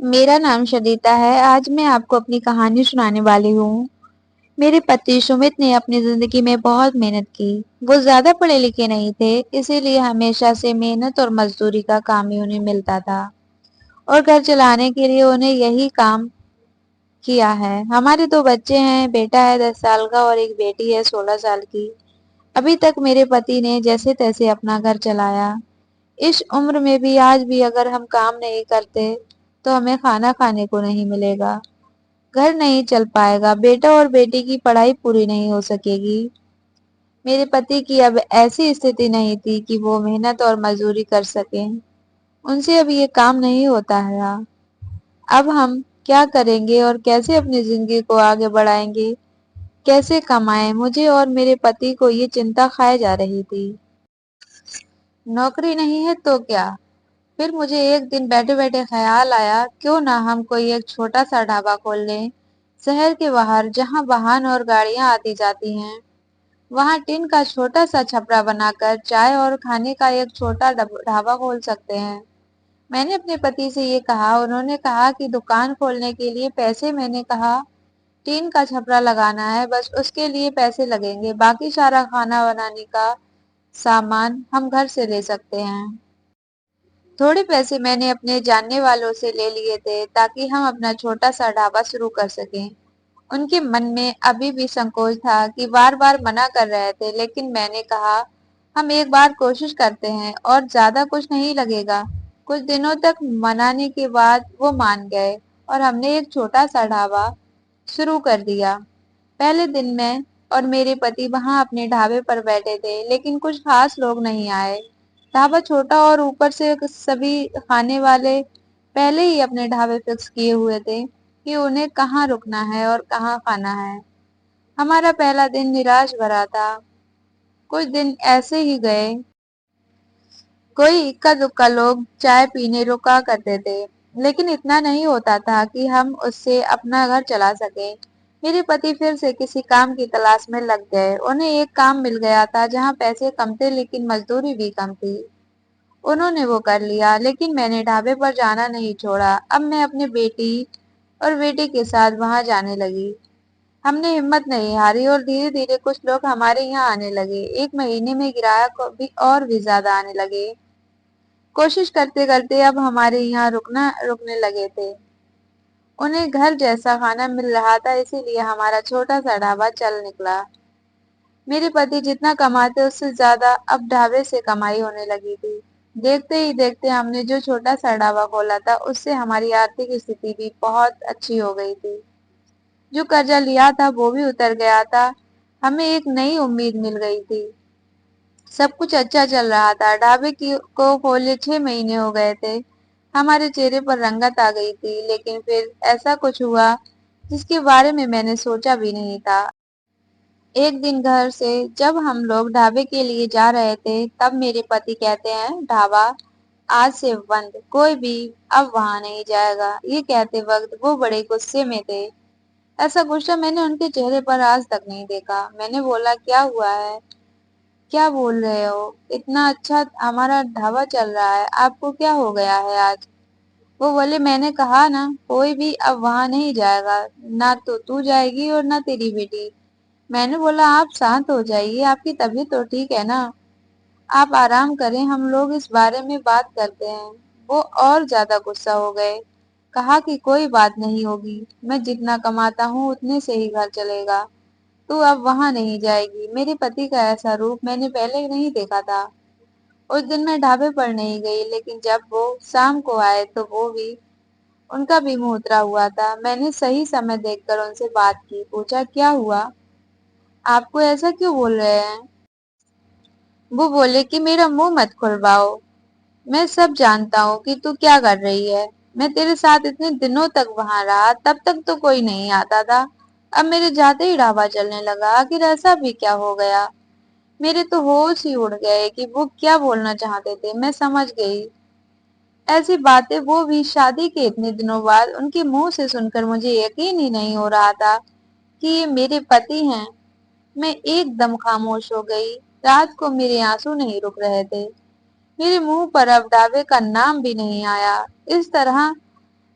میرا نام شدیتا ہے۔ آج میں آپ کو اپنی کہانی سنانے والی ہوں۔ میرے پتی سمت نے اپنی زندگی میں بہت محنت کی۔ وہ زیادہ پڑھے لکھے نہیں تھے، اسی لیے ہمیشہ سے محنت اور مزدوری کا کام ہی انہیں ملتا تھا اور گھر چلانے کے لیے انہیں یہی کام کیا ہے۔ ہمارے 2 بچے ہیں، بیٹا ہے 10 سال کا اور ایک بیٹی ہے 16 سال کی۔ ابھی تک میرے پتی نے جیسے تیسے اپنا گھر چلایا۔ اس عمر میں بھی آج بھی اگر ہم کام نہیں کرتے تو ہمیں کھانا کھانے کو نہیں ملے گا، گھر نہیں چل پائے گا، بیٹا اور بیٹی کی پڑھائی پوری نہیں ہو سکے گی۔ میرے پتی کی اب ایسی استھتی نہیں تھی کہ وہ محنت اور مزدوری کر سکیں، ان سے اب یہ کام نہیں ہوتا ہے۔ اب ہم کیا کریں گے اور کیسے اپنی زندگی کو آگے بڑھائیں گے، کیسے کمائیں؟ مجھے اور میرے پتی کو یہ چنتا کھائے جا رہی تھی۔ نوکری نہیں ہے تو کیا؟ پھر مجھے ایک دن بیٹھے بیٹھے خیال آیا، کیوں نہ ہم کوئی ایک چھوٹا سا ڈھابا کھول لیں، شہر کے باہر جہاں واہن اور گاڑیاں آتی جاتی ہیں، وہاں ٹن کا چھوٹا سا چھپرا بنا کر چائے اور کھانے کا ایک چھوٹا ڈھابا کھول سکتے ہیں۔ میں نے اپنے پتی سے یہ کہا، انہوں نے کہا کہ دکان کھولنے کے لیے پیسے؟ میں نے کہا ٹین کا چھپرا لگانا ہے، بس اس کے لیے پیسے لگیں گے، باقی سارا کھانا بنانے کا سامان ہم گھر سے لے سکتے ہیں۔ تھوڑے پیسے میں نے اپنے جاننے والوں سے لے لیے تھے تاکہ ہم اپنا چھوٹا سا ڈھابا شروع کر سکیں۔ ان کے من میں ابھی بھی سنکوچ تھا کہ بار بار منع کر رہے تھے، لیکن میں نے کہا ہم ایک بار کوشش کرتے ہیں اور زیادہ کچھ نہیں لگے گا۔ کچھ دنوں تک منانے کے بعد وہ مان گئے اور ہم نے ایک چھوٹا سا ڈھابا شروع کر دیا۔ پہلے دن میں اور میرے پتی وہاں اپنے ڈھابے پر بیٹھے تھے، لیکن کچھ خاص لوگ نہیں آئے۔ ڈھابا چھوٹا اور اوپر سے سبھی کھانے والے پہلے ہی اپنے ڈھابے فکس کیے ہوئے تھے کہ انہیں کہاں رکنا ہے اور کہاں کھانا ہے۔ ہمارا پہلا دن نراش بھرا تھا۔ کچھ دن ایسے ہی گئے، کوئی اکا دکا لوگ چائے پینے رکا کرتے تھے، لیکن اتنا نہیں ہوتا تھا کہ ہم اس سے اپنا گھر چلا سکیں۔ میرے پتی پھر سے کسی کام کی تلاش میں لگ گئے۔ انہیں ایک کام مل گیا تھا جہاں پیسے کم تھے لیکن مزدوری بھی کم تھی۔ انہوں نے وہ کر لیا، لیکن میں نے ڈھابے پر جانا نہیں چھوڑا۔ اب میں اپنی بیٹی اور بیٹے کے ساتھ وہاں جانے لگی۔ ہم نے ہمت نہیں ہاری اور دھیرے دھیرے کچھ لوگ ہمارے یہاں آنے لگے۔ ایک مہینے میں گراہک بھی زیادہ آنے لگے۔ کوشش کرتے کرتے اب ہمارے یہاں رکنے لگے تھے۔ انہیں گھر جیسا کھانا مل رہا تھا، اسی لیے ہمارا چھوٹا سا ڈھابا چل نکلا۔ میرے پتی جتنا کماتے اس سے زیادہ اب ڈھابے سے کمائی ہونے لگی تھی۔ دیکھتے ہی دیکھتے ہم نے جو چھوٹا سا ڈھابا کھولا تھا اس سے ہماری آرتھک استھتی بھی بہت اچھی ہو گئی تھی۔ جو قرضہ لیا تھا وہ بھی اتر گیا تھا، ہمیں ایک نئی امید مل گئی تھی۔ سب کچھ اچھا چل رہا تھا۔ ڈھابے کو کھولے 6 مہینے ہو گئے تھے۔ ہمارے چہرے پر رنگت آ گئی تھی، لیکن پھر ایسا کچھ ہوا جس کے بارے میں نے سوچا بھی نہیں تھا۔ ایک دن گھر سے جب ہم لوگ ڈھابے کے لیے جا رہے تھے، تب میرے پتی کہتے ہیں ڈھابا آج سے بند، کوئی بھی اب وہاں نہیں جائے گا۔ یہ کہتے وقت وہ بڑے غصے میں تھے۔ ایسا غصہ میں نے ان کے چہرے پر آج تک نہیں دیکھا۔ میں نے بولا کیا ہوا ہے؟ کیا بول رہے ہو؟ اتنا اچھا ہمارا ڈھابا چل رہا ہے، آپ کو کیا ہو گیا ہے آج؟ وہ بولے میں نے کہا نا کوئی بھی اب وہاں نہیں جائے گا، نہ تو جائے گی اور نہ تیری بیٹی۔ میں نے بولا آپ شانت ہو جائیے، آپ کی طبیعت تو ٹھیک ہے نا، آپ آرام کریں، ہم لوگ اس بارے میں بات کرتے ہیں۔ وہ اور زیادہ غصہ ہو گئے، کہا کہ کوئی بات نہیں ہوگی، میں جتنا کماتا ہوں اتنے سے ہی گھر چلے گا، تو اب وہاں نہیں جائے گی۔ میرے پتی کا ایسا روپ میں نے پہلے نہیں دیکھا تھا۔ اس دن میں ڈھابے پر نہیں گئی، لیکن جب وہ شام کو آئے تو ان کا بھی منہ اترا ہوا تھا۔ میں نے صحیح سمے دیکھ کر ان سے بات کی، پوچھا کیا ہوا؟ آپ کو ایسا کیوں بول رہے ہیں؟ وہ بولے کہ میرا منہ مت کھلواؤ، میں سب جانتا ہوں کہ تو کیا کر رہی ہے۔ میں تیرے ساتھ اتنے دنوں تک وہاں رہا، تب تک تو کوئی نہیں آتا تھا، اب میرے جاتے ہی ڈھابا چلنے لگا، آخر ایسا بھی کیا ہو گیا؟ میرے تو ہوش ہی اڑ گئے کہ وہ کیا بولنا چاہتے تھے۔ میں سمجھ گئی ایسی باتیں، وہ بھی شادی کے اتنے دنوں بعد، ان کے منہ سے سن کر مجھے یقین ہی نہیں ہو رہا تھا کہ یہ میرے پتی ہیں۔ میں ایک دم خاموش ہو گئی۔ رات کو میرے آنسو نہیں رک رہے تھے، میرے منہ پر اب ڈھابے کا نام بھی نہیں آیا۔ اس طرح